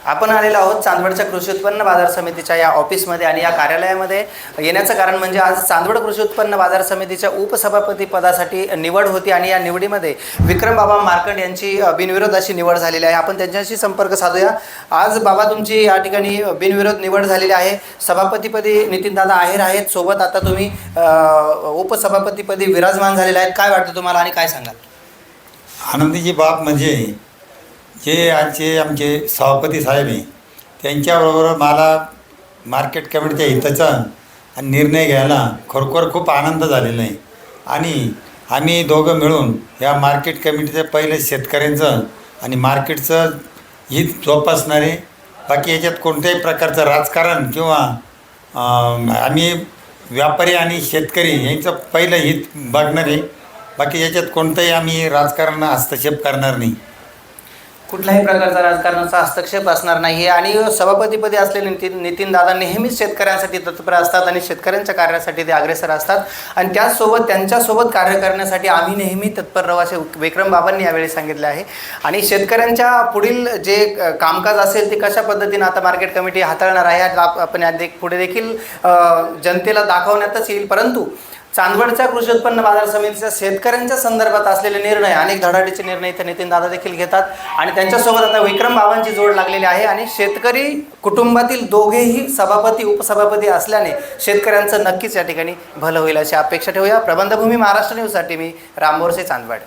आपण आलेलो आहोत चांदवडच्या कृषी उत्पन्न बाजार समितीच्या या ऑफिसमध्ये आणि या कार्यालयामध्ये येण्याचं कारण म्हणजे आज चांदवड कृषी उत्पन्न बाजार समितीच्या उपसभापती पदासाठी निवड होती आणि या निवडीमध्ये विक्रम बाबा मार्कंड यांची बिनविरोध अशी निवड झालेली आहे। आपण त्यांच्याशी संपर्क साधूया। आज बाबा तुमची या ठिकाणी बिनविरोध निवड झालेली आहे। सभापतीपदी नितीनदादा आहेर आहेत, सोबत आता तुम्ही उपसभापतीपदी विराजमान झालेले आहेत। काय वाटतं तुम्हाला आणि काय सांगाल? आनंदीची बाब म्हणजे जे आमचे सभापती साहेब आहे त्यांच्याबरोबर मला मार्केट कमिटीच्या हिताचा निर्णय घ्यायला खरोखर खूप आनंद झालेला आहे आणि आम्ही दोघं मिळून या मार्केट कमिटीचं पहिले शेतकऱ्यांचं आणि मार्केटचं हित जोपासणारे, बाकी याच्यात कोणत्याही प्रकारचं राजकारण किंवा आम्ही व्यापारी आणि शेतकरी यांचं पहिलं हित बघणारे, बाकी याच्यात कोणताही आम्ही राजकारण हस्तक्षेप करणार नाही। कुठल्याही प्रकारचा राजकारणाचा हस्तक्षेप असणार नाही आणि सभापतीपदी असलेले नितीनदादा नेहमीच शेतकऱ्यांसाठी तत्पर असतात आणि शेतकऱ्यांच्या कार्यासाठी ते अग्रेसर असतात आणि त्याचसोबत त्यांच्यासोबत कार्य करण्यासाठी आम्ही नेहमी तत्पर राहू असे विक्रम बाबांनी यावेळी सांगितले आहे। आणि शेतकऱ्यांच्या पुढील जे कामकाज असेल ते कशा पद्धतीने आता मार्केट कमिटी हाताळणार आहे आपण पुढे देखील जनतेला दाखवण्यातच येईल। परंतु चांदवडच्या कृषी उत्पन्न बाजार समितीच्या शेतकऱ्यांच्या संदर्भात असलेले निर्णय, अनेक धडाडीचे निर्णय इथे नितीनदादा देखील घेतात आणि त्यांच्यासोबत आता विक्रम बाबांची जोड लागलेली आहे आणि शेतकरी कुटुंबातील दोघेही सभापती उपसभापती असल्याने शेतकऱ्यांचं नक्कीच या ठिकाणी भलं होईल अशी अपेक्षा ठेवूया। प्रबंधभूमी महाराष्ट्र न्यूजसाठी मी राम बोरसे, चांदवड।